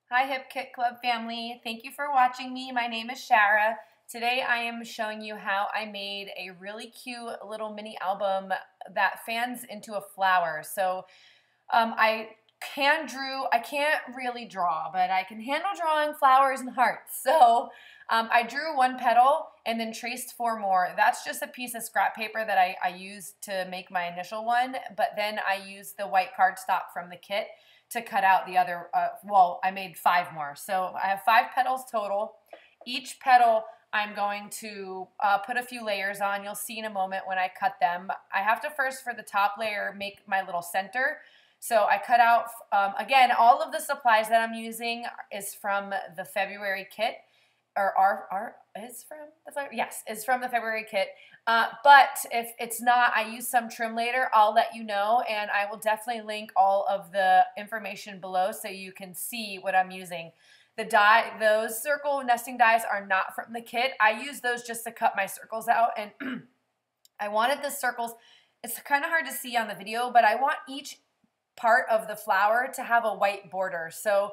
Hi Hip Kit Club family, thank you for watching me. My name is Shara. Today I am showing you how I made a really cute little mini album that fans into a flower. I can't really draw, but I can handle drawing flowers and hearts. I drew one petal and then traced four more. That's just a piece of scrap paper that I used to make my initial one, but then I used the white cardstock from the kit to cut out the other, I made five more. So I have five petals total. Each petal I'm going to put a few layers on. You'll see in a moment when I cut them. I have to first, for the top layer, make my little center. So I cut out, again, all of the supplies that I'm using is from the February kit, is from the February? Yes, is from the February kit. But if it's not, I use some trim later, I'll let you know, and I will definitely link all of the information below so you can see what I'm using. The die, those circle nesting dies are not from the kit. I use those just to cut my circles out, and I wanted the circles, it's kind of hard to see on the video, but I want each part of the flower to have a white border. So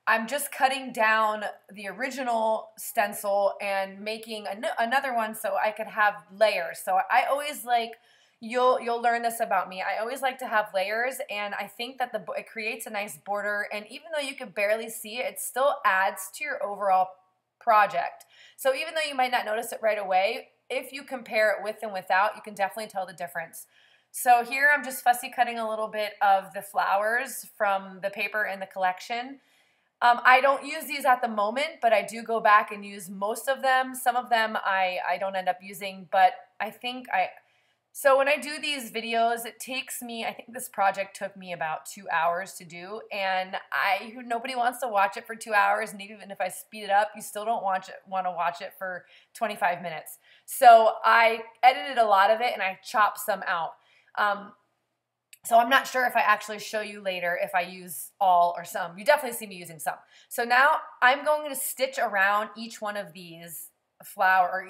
I'm just cutting down the original stencil and making another one so I could have layers. So I always like, you'll learn this about me, I always like to have layers, and I think that it creates a nice border, and even though you can barely see it, it still adds to your overall project. So even though you might not notice it right away, if you compare it with and without, you can definitely tell the difference. So here I'm just fussy cutting a little bit of the flowers from the paper in the collection. I don't use these at the moment, but I do go back and use most of them. Some of them I don't end up using, but so when I do these videos, it takes me, I think this project took me about 2 hours to do, and nobody wants to watch it for 2 hours, and even if I speed it up, you still don't want to watch it for 25 minutes. So I edited a lot of it, and I chopped some out. So I'm not sure if I actually show you later if I use all or some. You definitely see me using some. So now I'm going to stitch around each one of these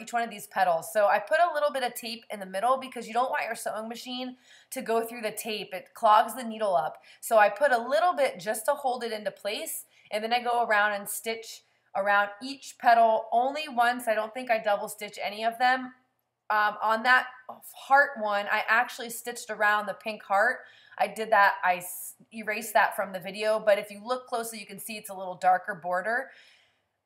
each one of these petals. So I put a little bit of tape in the middle because you don't want your sewing machine to go through the tape. It clogs the needle up. So I put a little bit just to hold it into place, and then I go around and stitch around each petal only once. I don't think I double stitch any of them. On that heart one, I actually stitched around the pink heart. I did that, I erased that from the video, but if you look closely, you can see it's a little darker border.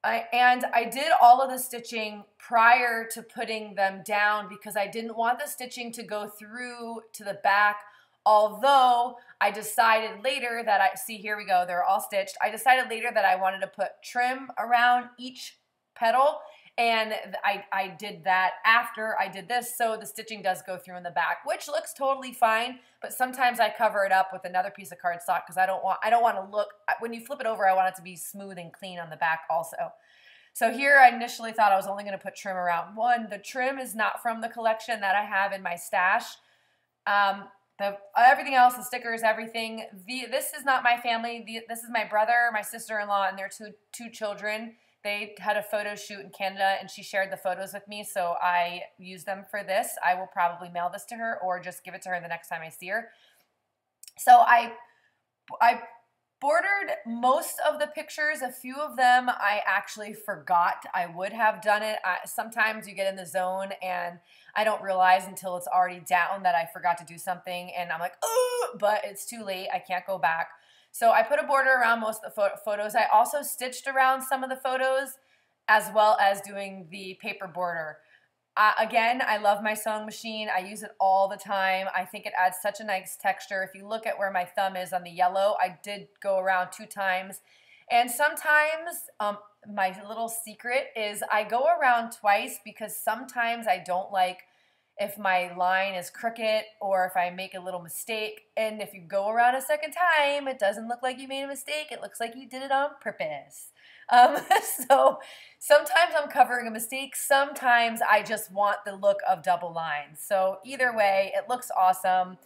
And I did all of the stitching prior to putting them down because I didn't want the stitching to go through to the back, although I decided later that see, here we go, they're all stitched. I decided later that I wanted to put trim around each petal, and I did that after I did this, so the stitching does go through in the back, which looks totally fine, but sometimes I cover it up with another piece of cardstock because I don't want to look, when you flip it over, I want it to be smooth and clean on the back also. So here I initially thought I was only going to put trim around one. The trim is not from the collection that I have in my stash. Everything else, the stickers, everything. This is not my family. This is my brother, my sister-in-law, and their two children. They had a photo shoot in Canada, and she shared the photos with me, so I used them for this. I will probably mail this to her or just give it to her the next time I see her. So I bordered most of the pictures. A few of them I actually forgot I would have done it. Sometimes you get in the zone, and I don't realize until it's already down that I forgot to do something, and I'm like, oh, but it's too late. I can't go back. So I put a border around most of the photos. I also stitched around some of the photos as well as doing the paper border. Again, I love my sewing machine. I use it all the time. I think it adds such a nice texture. If you look at where my thumb is on the yellow, I did go around 2 times. And sometimes my little secret is I go around twice because sometimes I don't like if my line is crooked or if I make a little mistake. And if you go around a second time, it doesn't look like you made a mistake. It looks like you did it on purpose. So sometimes I'm covering a mistake. Sometimes I just want the look of double lines. So either way, it looks awesome.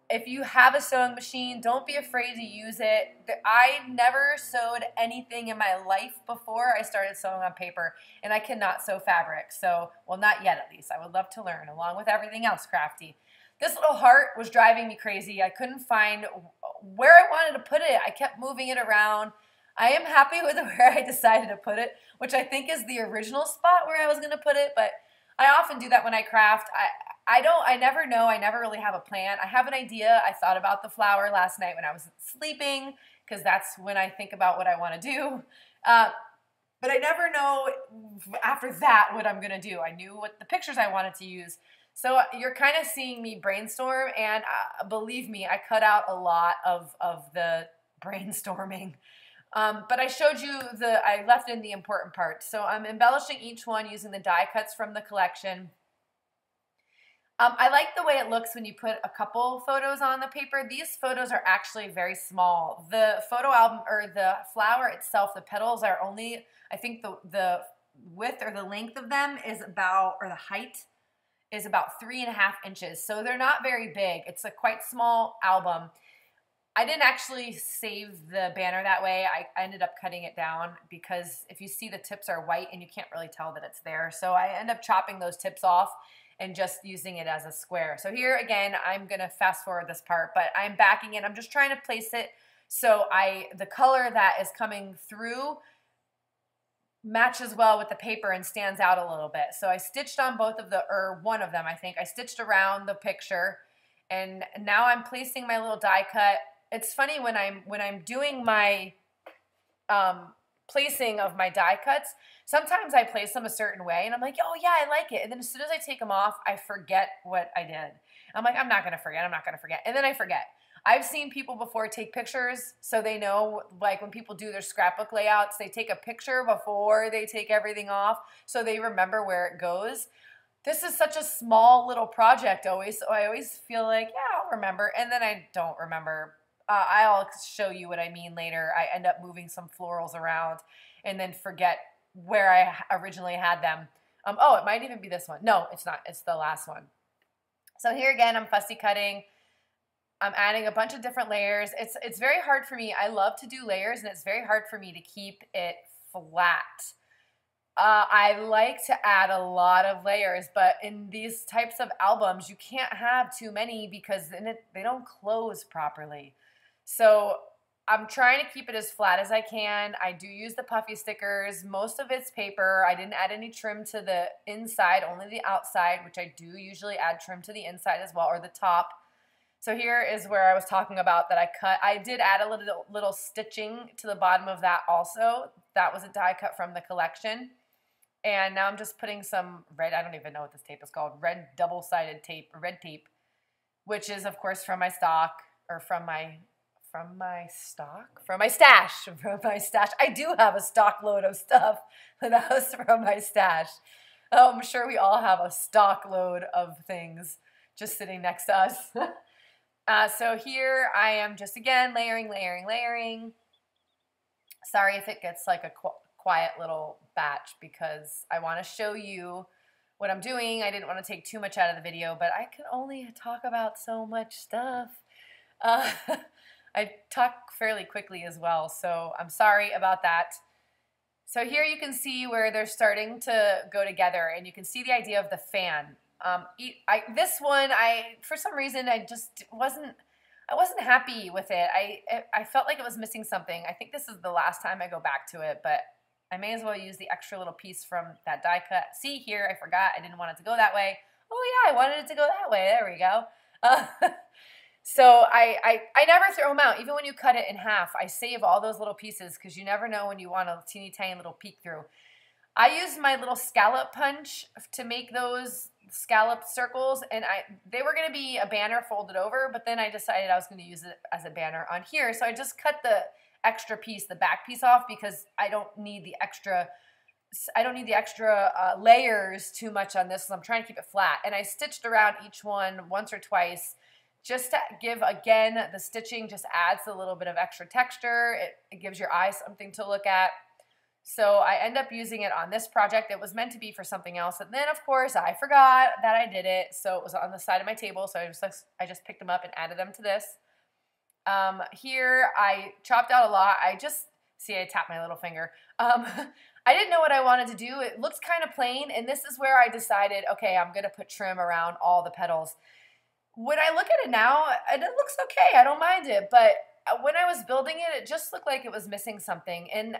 If you have a sewing machine, don't be afraid to use it. I never sewed anything in my life before I started sewing on paper, and I cannot sew fabric. So, well, not yet at least. I would love to learn, along with everything else crafty. This little heart was driving me crazy. I couldn't find where I wanted to put it. I kept moving it around. I am happy with where I decided to put it, which I think is the original spot where I was going to put it, but I often do that when I craft. I never know. I never really have a plan. I have an idea. I thought about the flower last night when I was sleeping because that's when I think about what I want to do. But I never know after that what I'm going to do. I knew what the pictures I wanted to use. So you're kind of seeing me brainstorm, and believe me, I cut out a lot of the brainstorming. But I showed you I left in the important parts. So I'm embellishing each one using the die cuts from the collection. I like the way it looks when you put a couple photos on the paper. These photos are actually very small. The photo album, or the flower itself, the petals are only, I think the width or the length of them is about, or the height is about 3.5 inches. So they're not very big. It's a quite small album. I didn't actually save the banner that way. I ended up cutting it down because if you see the tips are white and you can't really tell that it's there. So I end up chopping those tips off and just using it as a square. So here again, I'm gonna fast forward this part, but I'm backing in. I'm just trying to place it so the color that is coming through matches well with the paper and stands out a little bit. So I stitched on both of or one of them, I think. I stitched around the picture, and now I'm placing my little die cut. It's funny when I'm doing my placing of my die cuts, sometimes I place them a certain way and I'm like, oh yeah, I like it. And then as soon as I take them off, I forget what I did. I'm like, I'm not going to forget. And then I forget. I've seen people before take pictures so they know, like when people do their scrapbook layouts, they take a picture before they take everything off so they remember where it goes. This is such a small little project always, so I always feel like, yeah, I'll remember. And then I don't remember. I'll show you what I mean later. I end up moving some florals around and then forget where I originally had them. Oh, it might even be this one. No, it's not. It's the last one. So here again, I'm fussy cutting. I'm adding a bunch of different layers. It's very hard for me. I love to do layers, and it's very hard for me to keep it flat. I like to add a lot of layers, but in these types of albums, you can't have too many because then they don't close properly. So I'm trying to keep it as flat as I can. I do use the puffy stickers. Most of it's paper. I didn't add any trim to the inside, only the outside, which I do usually add trim to the inside as well, or the top. So here is where I was talking about that I cut. I did add a little stitching to the bottom of that also. That was a die cut from the collection. And now I'm just putting some red, I don't even know what this tape is called, red double-sided tape, red tape, which is of course from my stock, or from my stash. I do have a stock load of stuff that was from my stash. Oh, I'm sure we all have a stock load of things just sitting next to us. So here I am just again layering. Sorry if it gets like a quiet little batch because I want to show you what I'm doing. I didn't want to take too much out of the video, but I can only talk about so much stuff. I talk fairly quickly as well, so I'm sorry about that. So here you can see where they're starting to go together, and you can see the idea of the fan. This one, for some reason, I wasn't happy with it. I felt like it was missing something. I think this is the last time I go back to it, but I may as well use the extra little piece from that die cut. See here, I forgot. I didn't want it to go that way. Oh yeah, I wanted it to go that way. There we go. So I never throw them out. Even when you cut it in half, I save all those little pieces because you never know when you want a teeny tiny little peek through. I used my little scallop punch to make those scalloped circles, and they were going to be a banner folded over, but then I decided I was going to use it as a banner on here. So I just cut the extra piece, the back piece off, because I don't need the extra layers too much on this, so I'm trying to keep it flat. And I stitched around each one once or twice just to give, again, the stitching just adds a little bit of extra texture. It gives your eyes something to look at. So I end up using it on this project. It was meant to be for something else. And then, of course, I forgot that I did it. So it was on the side of my table. So I just picked them up and added them to this. Here, I chopped out a lot. I tapped my little finger. I didn't know what I wanted to do. It looks kind of plain. And this is where I decided, okay, I'm going to put trim around all the petals. When I look at it now, it looks okay. I don't mind it. But when I was building it, it just looked like it was missing something. And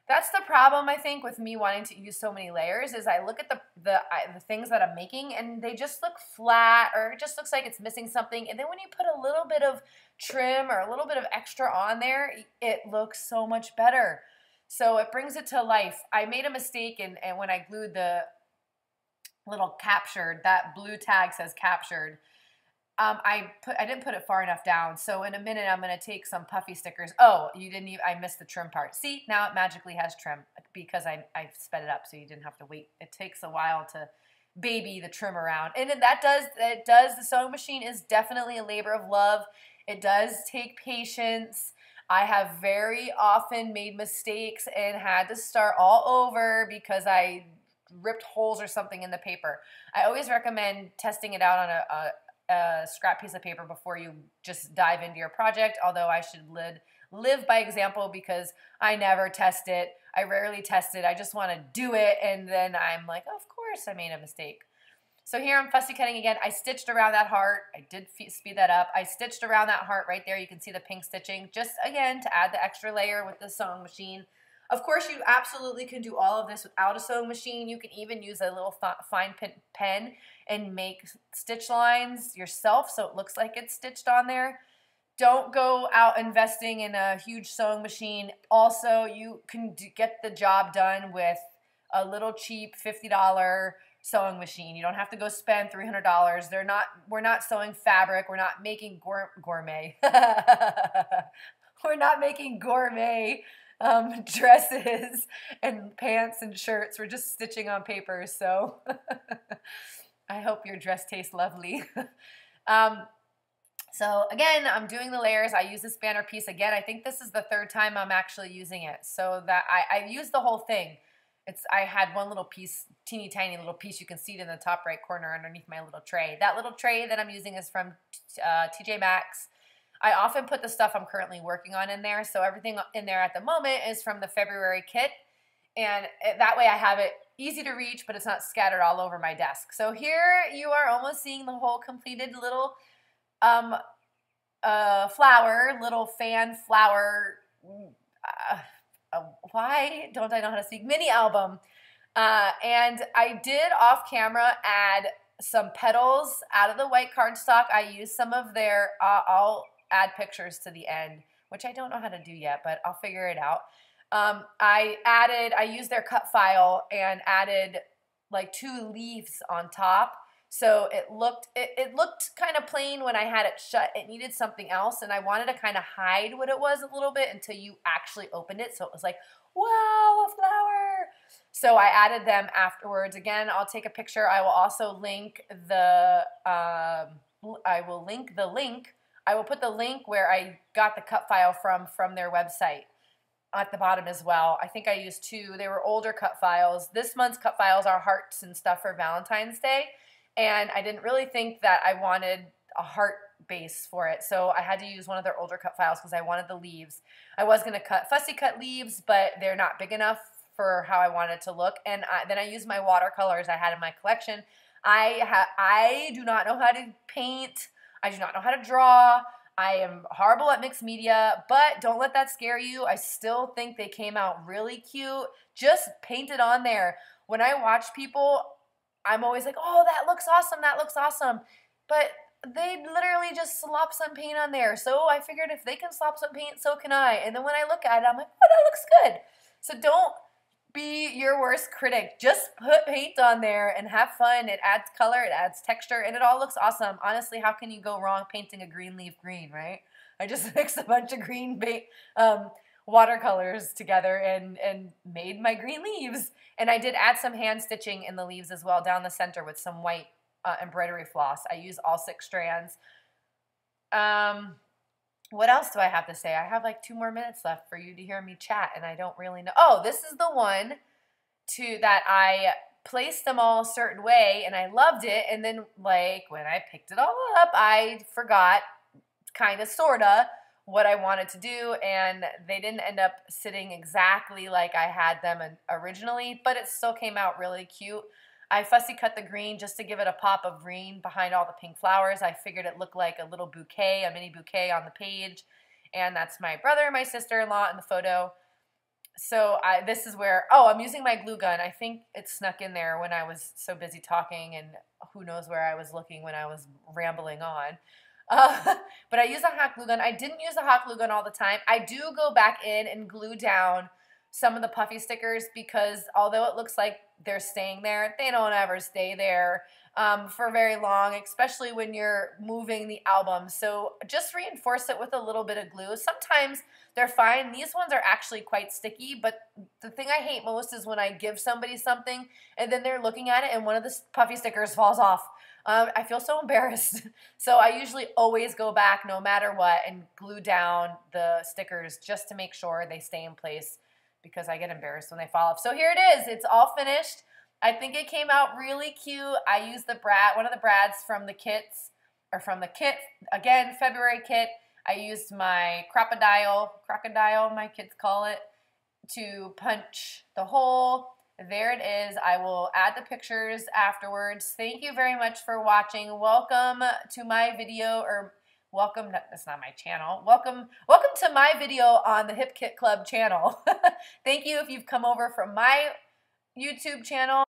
that's the problem, I think, with me wanting to use so many layers is I look at the things that I'm making and they just look flat, or it just looks like it's missing something. And then when you put a little bit of trim or a little bit of extra on there, it looks so much better. So it brings it to life. I made a mistake, and when I glued the little captured, that blue tag says captured. I didn't put it far enough down. So in a minute, I'm going to take some puffy stickers. Oh, I missed the trim part. See, now it magically has trim because I sped it up so you didn't have to wait. It takes a while to baby the trim around. And it does. The sewing machine is definitely a labor of love. It does take patience. I have very often made mistakes and had to start all over because I ripped holes or something in the paper. I always recommend testing it out on a scrap piece of paper before you just dive into your project, although I should live by example because I never test it. I rarely test it. I just want to do it, and then I'm like, oh, of course I made a mistake. So here I'm fussy cutting again. I stitched around that heart. I did speed that up. I stitched around that heart right there. You can see the pink stitching, just again to add the extra layer with the sewing machine. Of course, you absolutely can do all of this without a sewing machine. You can even use a little fine pen and make stitch lines yourself so it looks like it's stitched on there. Don't go out investing in a huge sewing machine. Also, you can get the job done with a little cheap $50 sewing machine. You don't have to go spend $300. We're not sewing fabric. We're not making gourmet. We're not making gourmet dresses and pants and shirts. We're just stitching on paper. So I hope your dress tastes lovely. So again, I'm doing the layers. I use this banner piece again. I think this is the third time I'm actually using it. So that I used the whole thing. I had one little piece, teeny tiny little piece. You can see it in the top right corner underneath my little tray. That little tray that I'm using is from TJ Maxx. I often put the stuff I'm currently working on in there. So everything in there at the moment is from the February kit. And that way I have it easy to reach, but it's not scattered all over my desk. So here you are almost seeing the whole completed little flower, little fan flower, why don't I know how to speak, mini album. And I did off camera add some petals out of the white cardstock. I used some of their, I'll add pictures to the end, which I don't know how to do yet, but I'll figure it out. I used their cut file and added like 2 leaves on top. So it looked kind of plain when I had it shut. It needed something else, and I wanted to kind of hide what it was a little bit until you actually opened it. So it was like, wow, a flower. So I added them afterwards. Again, I'll take a picture. I will also link the link. I will put the link where I got the cut file from their website at the bottom as well. I think I used 2. They were older cut files. This month's cut files are hearts and stuff for Valentine's Day. And I didn't really think that I wanted a heart base for it. So I had to use one of their older cut files because I wanted the leaves. I was going to fussy cut leaves, but they're not big enough for how I wanted it to look. And then I used my watercolors I had in my collection. I do not know how to paint. I do not know how to draw. I am horrible at mixed media, but don't let that scare you. I still think they came out really cute. Just paint it on there. When I watch people, I'm always like, oh, that looks awesome, that looks awesome. But they literally just slop some paint on there. So I figured if they can slop some paint, so can I. And then when I look at it, I'm like, oh, that looks good. So don't be your worst critic. Just put paint on there and have fun. It adds color, it adds texture, and it all looks awesome. Honestly, how can you go wrong painting a green leaf green, right? I just mixed a bunch of green watercolors together and made my green leaves. And I did add some hand stitching in the leaves as well down the center with some white embroidery floss. I used all 6 strands. What else do I have to say? I have like 2 more minutes left for you to hear me chat, and I don't really know. Oh, this is the one that I placed them all a certain way, and I loved it. And then, like, when I picked it all up, I forgot, kind of, sort of, what I wanted to do, and they didn't end up sitting exactly like I had them originally, but it still came out really cute. I fussy cut the green just to give it a pop of green behind all the pink flowers. I figured it looked like a little bouquet, a mini bouquet on the page. and that's my brother and my sister-in-law in the photo. So this is where, oh, I'm using my glue gun. I think it snuck in there when I was so busy talking, and who knows where I was looking when I was rambling on. But I use a hot glue gun. I didn't use a hot glue gun all the time. I do go back in and glue down some of the puffy stickers because although it looks like they're staying there, they don't ever stay there for very long, especially when you're moving the album. So just reinforce it with a little bit of glue. Sometimes they're fine. These ones are actually quite sticky, but the thing I hate most is when I give somebody something and then they're looking at it and one of the puffy stickers falls off. I feel so embarrassed. So I usually always go back no matter what and glue down the stickers just to make sure they stay in place because I get embarrassed when they fall off. So here it is. It's all finished. I think it came out really cute. I used one of the brads from the kits, or from the kit, again, February kit. I used my crocodile, my kids call it, to punch the hole. There it is. I will add the pictures afterwards. Thank you very much for watching. Welcome to my video, or welcome, that's not my channel. Welcome to my video on the Hip Kit Club channel. Thank you if you've come over from my YouTube channel.